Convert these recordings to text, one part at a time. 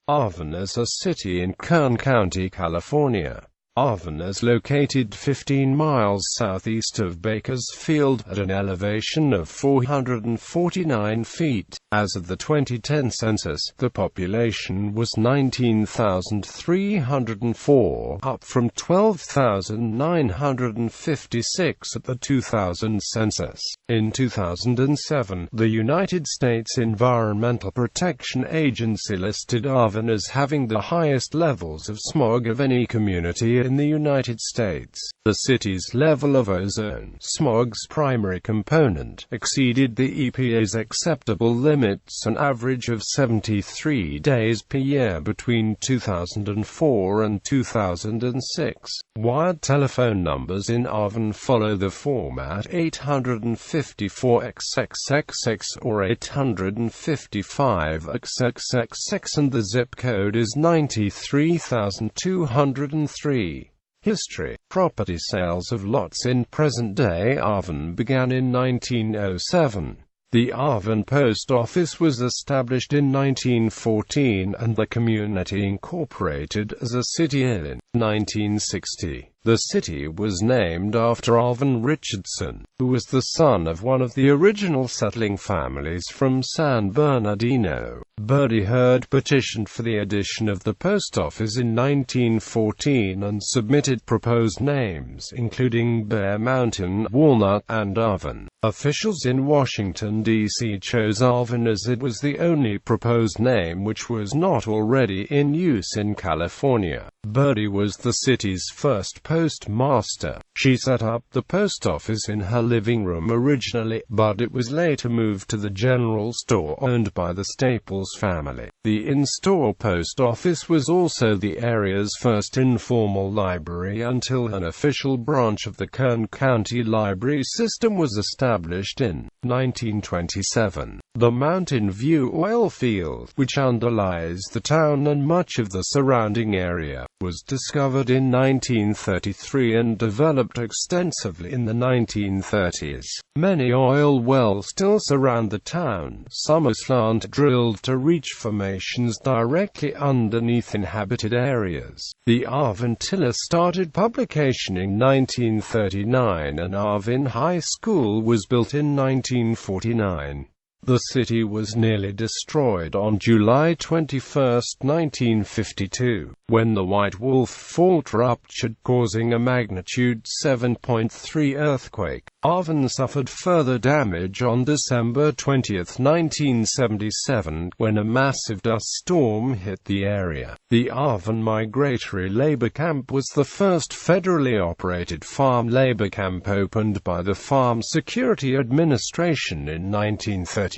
Arvin is a city in Kern County, California. Arvin is located 15 miles southeast of Bakersfield, at an elevation of 449 feet. As of the 2010 census, the population was 19,304, up from 12,956 at the 2000 census. In 2007, the United States Environmental Protection Agency listed Arvin as having the highest levels of smog of any community in the United States. The city's level of ozone, smog's primary component, exceeded the EPA's acceptable limits an average of 73 days per year between 2004 and 2006. Wired telephone numbers in Arvin follow the format 854XXXX or 855XXXX, and the zip code is 93,203. History. Property sales of lots in present-day Arvin began in 1907. The Arvin Post Office was established in 1914 and the community incorporated as a city in 1960. The city was named after Arvin Richardson, who was the son of one of the original settling families from San Bernardino. Bertie Hurd petitioned for the addition of the post office in 1914 and submitted proposed names, including Bear Mountain, Walnut, and Arvin. Officials in Washington, D.C. chose Arvin as it was the only proposed name which was not already in use in California. Bertie was the city's first postmaster. She set up the post office in her living room originally, but it was later moved to the general store owned by the Staples family. The in-store post office was also the area's first informal library until an official branch of the Kern County library system was established in 1927. The Mountain View oil field, which underlies the town and much of the surrounding area, was discovered in 1933 and developed extensively in the 1930s. Many oil wells still surround the town. Some are slant-drilled to reach formations directly underneath inhabited areas. The Arvin Tiller started publication in 1939 and Arvin High School was built in 1949. The city was nearly destroyed on July 21, 1952, when the White Wolf Fault ruptured, causing a magnitude 7.3 earthquake. Arvin suffered further damage on December 20, 1977, when a massive dust storm hit the area. The Arvin Migratory labor camp was the first federally operated farm labor camp opened by the Farm Security Administration in 1937,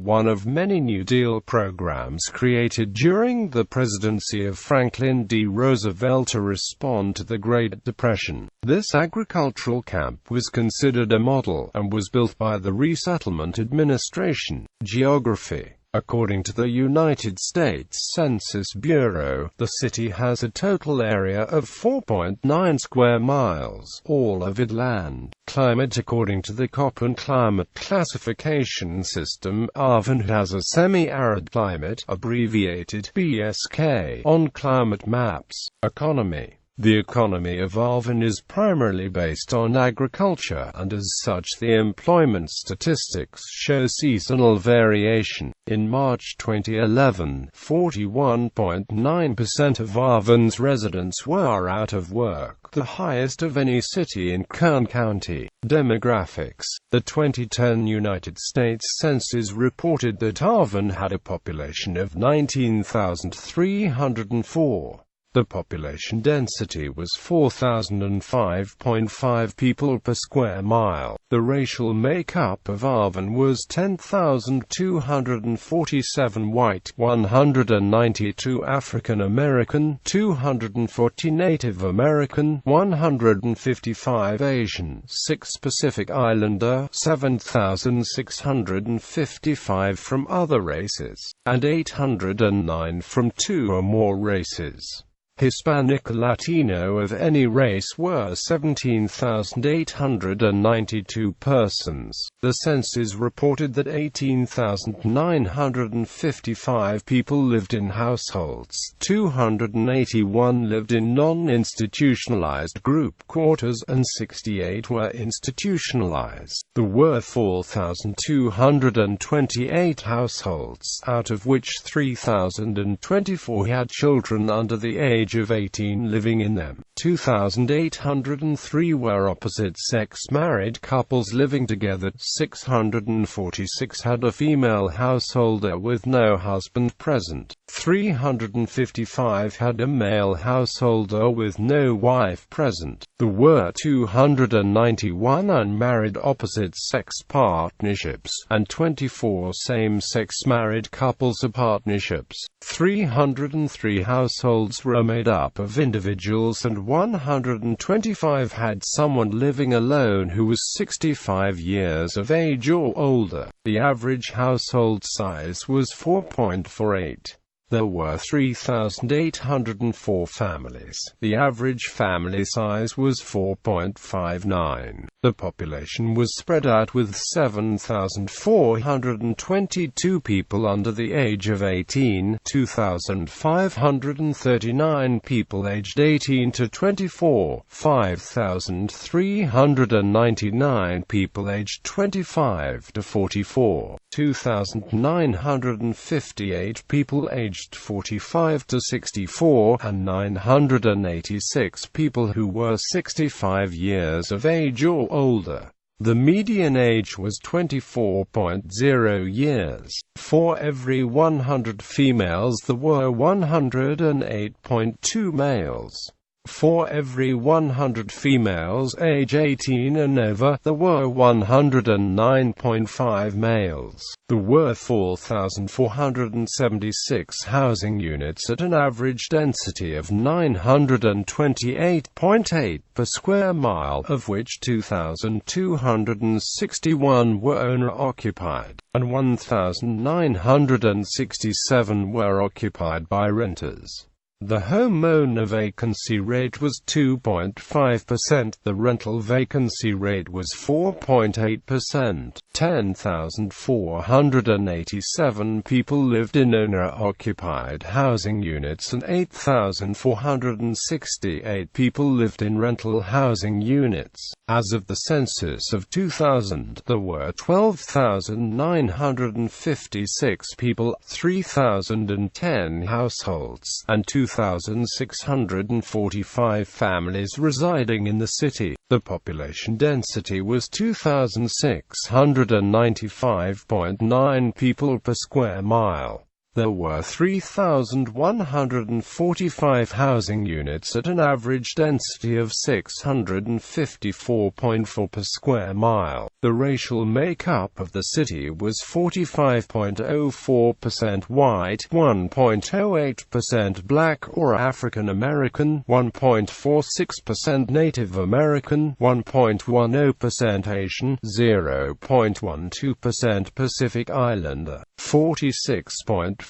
one of many New Deal programs created during the presidency of Franklin D. Roosevelt to respond to the Great Depression. This agricultural camp was considered a model, and was built by the Resettlement Administration. Geography. According to the United States Census Bureau, the city has a total area of 4.9 square miles, all of it land. Climate. According to the Köppen climate classification system, Arvin has a semi-arid climate, abbreviated BSK, on climate maps. Economy. The economy of Arvin is primarily based on agriculture, and as such the employment statistics show seasonal variation. In March 2011, 41.9% of Arvin's residents were out of work, the highest of any city in Kern County. Demographics. The 2010 United States Census reported that Arvin had a population of 19,304. The population density was 4,005.5 people per square mile. The racial makeup of Arvin was 10,247 white, 192 African American, 240 Native American, 155 Asian, 6 Pacific Islander, 7,655 from other races, and 809 from 2 or more races. Hispanic Latino of any race were 17,892 persons. The census reported that 18,955 people lived in households, 281 lived in non-institutionalized group quarters, and 68 were institutionalized. There were 4,228 households, out of which 3,024 had children under the age of 18 living in them. 2,803 were opposite-sex married couples living together. 646 had a female householder with no husband present. 355 had a male householder with no wife present. There were 291 unmarried opposite-sex partnerships, and 24 same-sex married couples or partnerships. 303 households were made up of individuals, and 125 had someone living alone who was 65 years of age or older. The average household size was 4.48. There were 3,804 families. The average family size was 4.59. The population was spread out with 7,422 people under the age of 18, 2,539 people aged 18 to 24, 5,399 people aged 25 to 44, 2,958 people aged 45 to 64, and 986 people who were 65 years of age or older. The median age was 24.0 years. For every 100 females there were 108.2 males. For every 100 females age 18 and over, there were 109.5 males. There were 4,476 housing units at an average density of 928.8 per square mile, of which 2,261 were owner-occupied, and 1,967 were occupied by renters. The homeowner vacancy rate was 2.5%. The rental vacancy rate was 4.8%. 10,487 people lived in owner-occupied housing units, and 8,468 people lived in rental housing units. As of the census of 2000, there were 12,956 people, 3,010 households, and 2,645 families residing in the city. The population density was 2,695.9 people per square mile. There were 3,145 housing units at an average density of 654.4 per square mile. The racial makeup of the city was 45.04% white, 1.08% black or African American, 1.46% Native American, 1.10% Asian, 0.12% Pacific Islander, 46.55%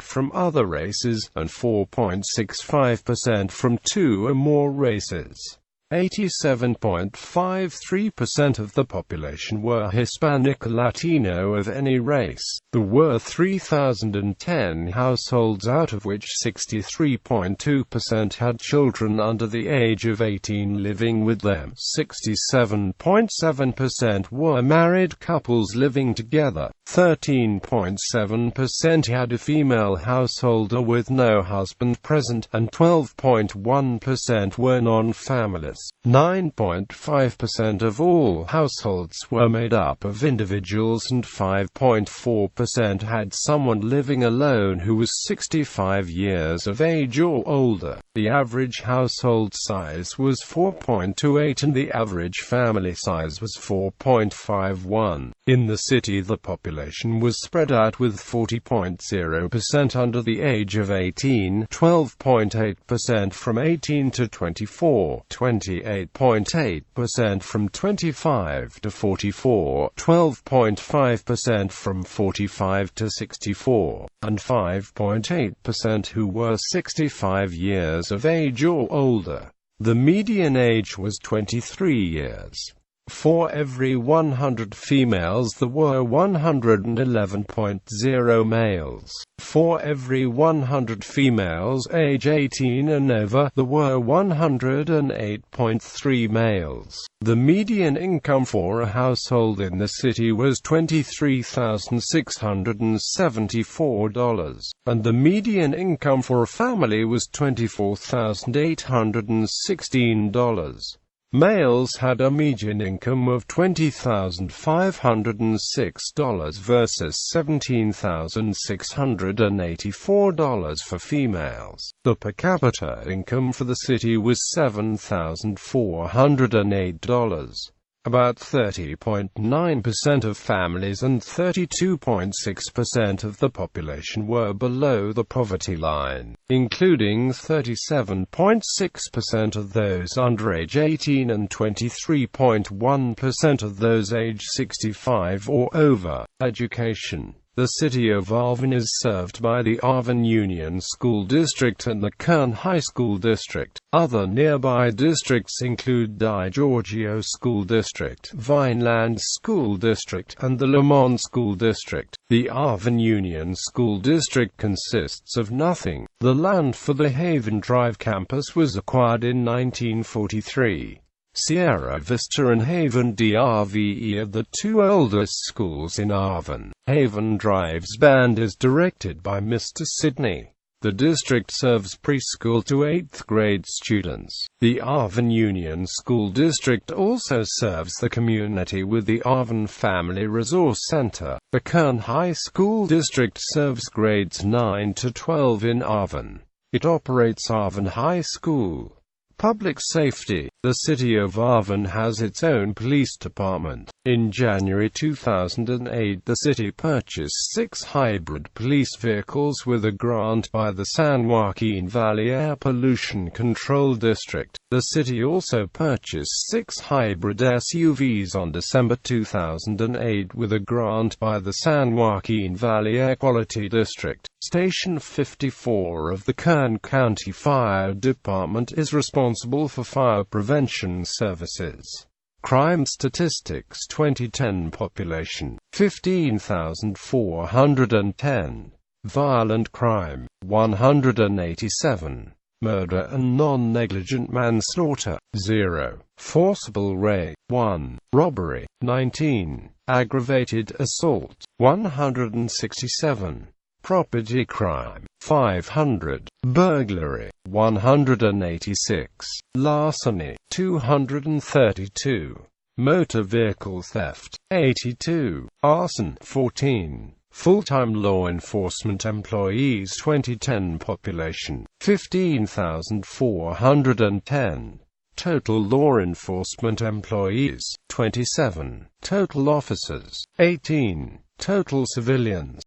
from other races, and 4.65% from two or more races. 87.53% of the population were Hispanic Latino of any race. There were 3,010 households, out of which 63.2% had children under the age of 18 living with them. 67.7% were married couples living together. 13.7% had a female householder with no husband present, and 12.1% were non-families. 9.5% of all households were made up of individuals, and 5.4% had someone living alone who was 65 years of age or older. The average household size was 4.28 and the average family size was 4.51. In the city, the population population was spread out with 40.0% under the age of 18, 12.8% from 18 to 24, 28.8% from 25 to 44, 12.5% from 45 to 64, and 5.8% who were 65 years of age or older. The median age was 23 years. For every 100 females there were 111.0 males. For every 100 females age 18 and over, there were 108.3 males. The median income for a household in the city was $23,674, and the median income for a family was $24,816. Males had a median income of $20,506 versus $17,684 for females. The per capita income for the city was $7,408. About 30.9% of families and 32.6% of the population were below the poverty line, including 37.6% of those under age 18 and 23.1% of those age 65 or over. Education. The city of Arvin is served by the Arvin Union School District and the Kern High School District. Other nearby districts include Di Giorgio School District, Vineland School District, and the Lemont School District. The Arvin Union School District consists of nothing. The land for the Haven Drive campus was acquired in 1943. Sierra Vista and Haven Drve are the two oldest schools in Arvin. Haven Drive's band is directed by Mr. Sidney. The district serves preschool to 8th grade students. The Arvin Union School District also serves the community with the Arvin Family Resource Center. The Kern High School District serves grades 9 to 12 in Arvin. It operates Arvin High School. Public safety. The city of Arvin has its own police department. In January 2008, the city purchased 6 hybrid police vehicles with a grant by the San Joaquin Valley Air Pollution Control District. The city also purchased 6 hybrid SUVs on December 2008 with a grant by the San Joaquin Valley Air Quality District. Station 54 of the Kern County Fire Department is responsible for fire prevention services. Crime statistics. 2010 population 15,410. Violent crime 187. Murder and non-negligent manslaughter 0. Forcible rape 1. Robbery 19. Aggravated assault 167. Property crime 500. Burglary 186. Larceny 232. Motor vehicle theft 82. Arson 14. Full-time law enforcement employees. 2010 population 15,410. Total law enforcement employees 27. Total officers 18. Total civilians